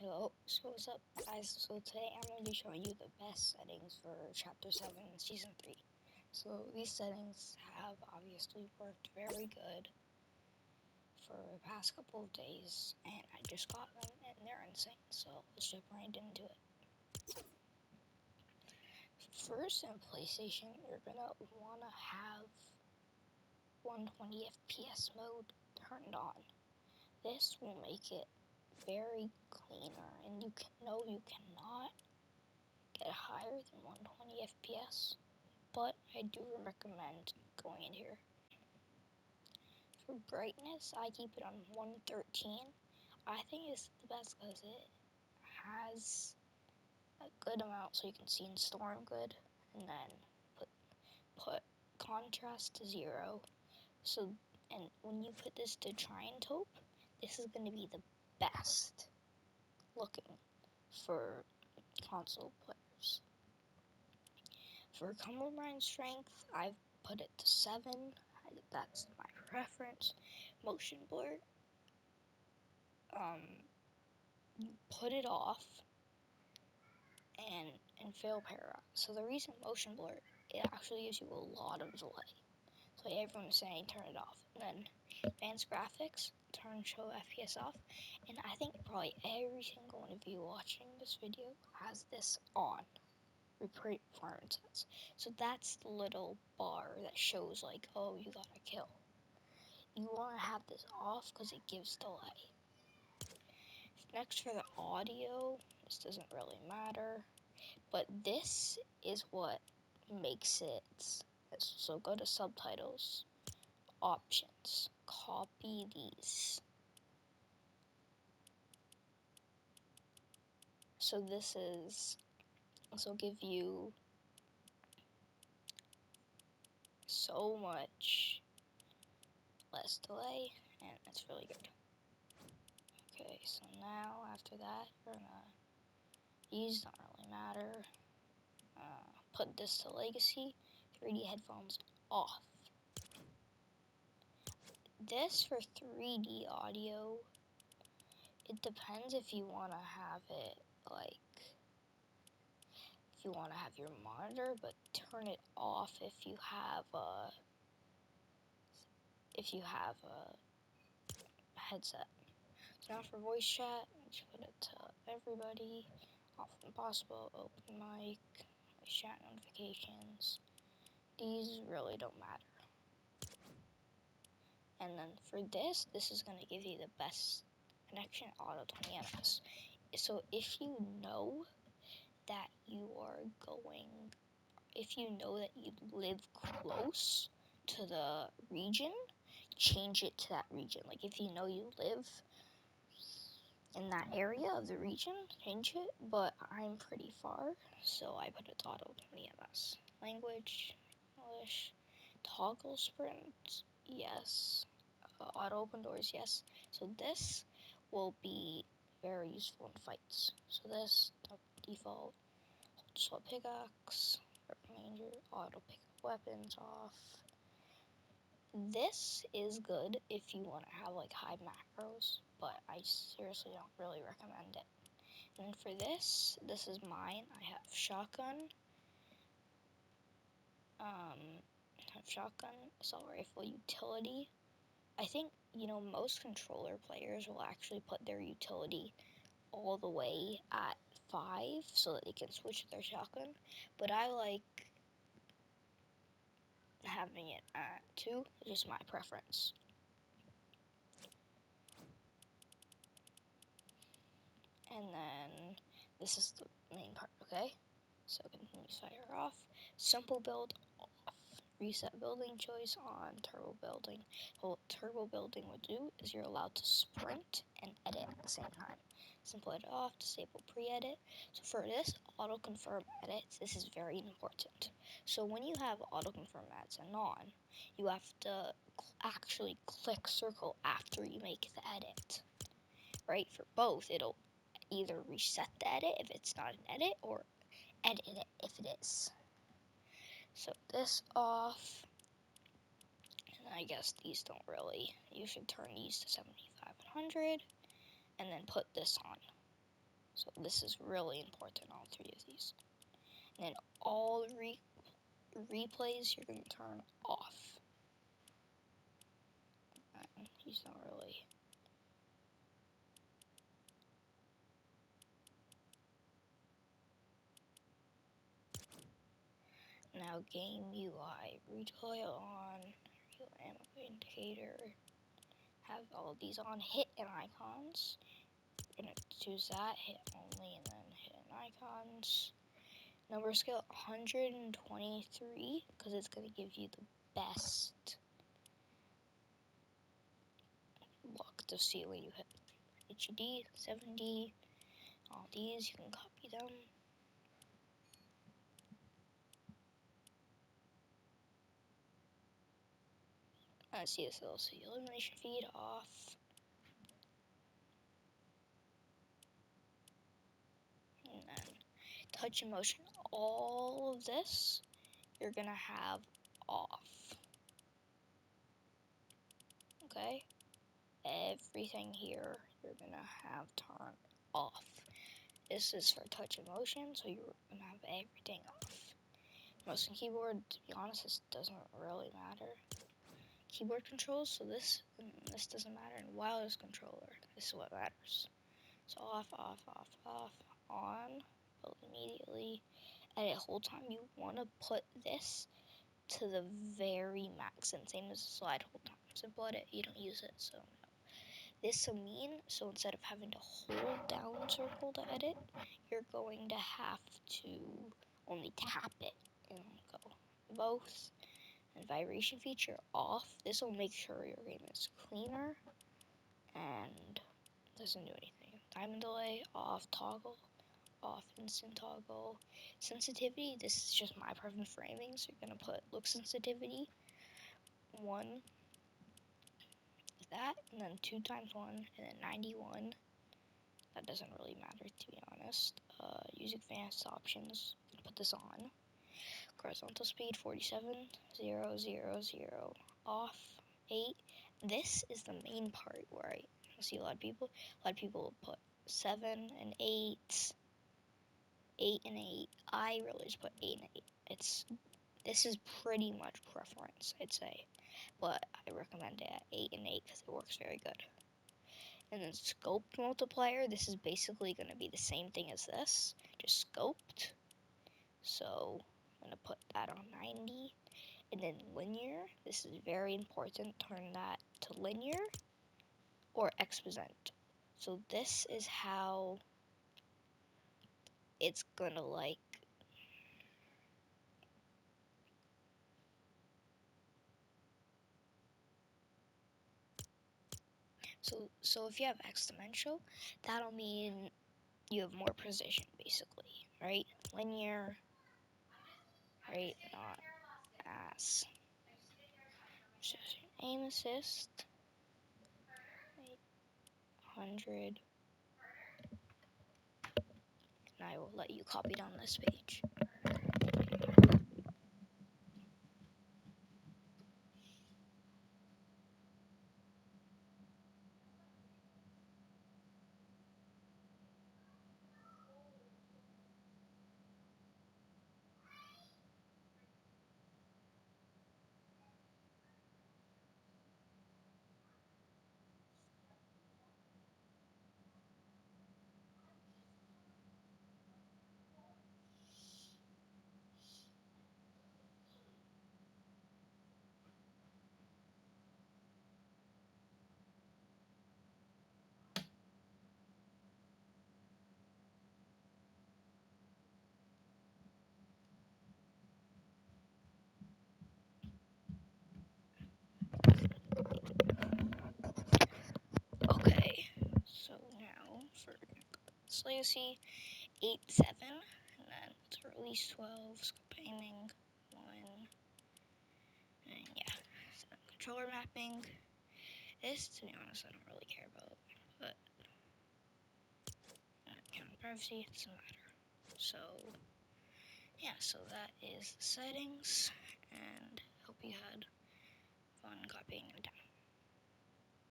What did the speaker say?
So what's up, guys? So today I'm going to be showing you the best settings for Chapter 7 in Season 3. So these settings have obviously worked very good for the past couple of days, and I just got them, and they're insane, so let's jump right into it. First, in PlayStation, you're going to want to have 120 FPS mode turned on. This will make it very cleaner, and you cannot get higher than 120 FPS, but I do recommend going in here. For brightness, I keep it on 113. I think it's the best because it has a good amount so you can see in storm good, and then put contrast to 0. So, and when you put this to Giant Taupe, this is going to be the best looking for console players. For combine strength, I've put it to 7. That's my preference. Motion blur, you put it off and fail para. So the reason motion blur, it actually gives you a lot of delay. So everyone's saying turn it off. And then advanced graphics, turn show FPS off. And I think probably every single one of you watching this video has this on. Performances. So that's the little bar that shows like, oh, you got a kill. You want to have this off because it gives delay. Next, for the audio, this doesn't really matter, but this is what makes it. So go to subtitles, options, copy these. So this will give you so much less delay, and it's really good. Okay, so now after that, these don't really matter. Put this to legacy, 3D headphones off. This for 3D audio, it depends if you want to have it if you want to have your monitor, but turn it off if you have a headset. So now for voice chat, just put it to everybody, off when possible, open mic, voice chat notifications. These really don't matter. And then for this is going to give you the best connection, auto 20 ms. So if you know that you live close to the region, change it to that region. Like if you know you live in that area of the region, change it, but I'm pretty far, so I put it to auto 20 ms. Language, English, toggle sprint, yes. Auto open doors, yes. So this will be very useful in fights. So this, default, swap pickaxe, ranger, auto pick weapons off. This is good if you want to have like high macros, but I seriously don't really recommend it. And for this is mine. I have shotgun, assault rifle, utility. I think, most controller players will actually put their utility all the way at 5 so that they can switch to their shotgun, but I like having it at 2. It's just my preference. And then this is the main part, okay? So continue fire off. Simple build off. Reset building choice on turbo building. What turbo building would do is you're allowed to sprint and edit at the same time. Simple edit off, disable pre-edit. So for this auto confirm edits, this is very important. So when you have auto confirm edits and on, you have to actually click circle after you make the edit. Right? For both, it'll either reset the edit if it's not an edit, or edit it if it is. So this off, and I guess these don't really, you should turn these to 7500, and then put this on. So this is really important, all three of these. And then all replays you're going to turn off. And he's not really... Now game UI, recoil on, real ammo indicator, have all these on, hit and icons. We're gonna choose that, hit only, and then hit and icons. Number scale 123, because it's gonna give you the best look to see when you hit. HUD 70, all these, you can copy them. CSLC elimination feed off. And then touch and motion, all of this you're gonna have off. Okay? Everything here you're gonna have turned off. This is for touch and motion, so you're gonna have everything off. Mouse and keyboard, to be honest, this doesn't really matter. Keyboard controls, so this doesn't matter. And wireless controller, this is what matters. So off, off, off, off, on, build immediately. Edit whole time, you want to put this to the very max, and same as the slide hold time. Simple edit, you don't use it, so no. This will mean, so instead of having to hold down circle to edit, you're going to have to only tap it and go. Both. And vibration feature off. This will make sure your game is cleaner and doesn't do anything. Time and delay off, toggle off, instant toggle. Sensitivity, this is just my preference for aiming, so you're gonna put look sensitivity 1, that, and then 2 times 1, and then 91. That doesn't really matter, to be honest. Use advanced options, put this on. Horizontal speed 47,000 off 8. This is the main part where I see a lot of people will put 7 and 8, 8 and 8. I really just put 8 and 8. This is pretty much preference, I'd say, but I recommend it at 8 and 8 because it works very good. And then scope multiplier, this is basically going to be the same thing as this, just scoped. So I'm going to put that on 90. And then linear, this is very important, turn that to linear or exponent. So this is how it's going to like So if you have exponential, that'll mean you have more precision, basically, right? Linear, right? Not as. Aim assist, 100, and I will let you copy down this page. Okay, so now for Slacy, 8-7, and then it's release 12, scope aiming 1, and yeah, so controller mapping. This, to be honest, I don't really care about, but counter privacy, it doesn't matter. So yeah, so that is the settings, and hope you had fun copying them down.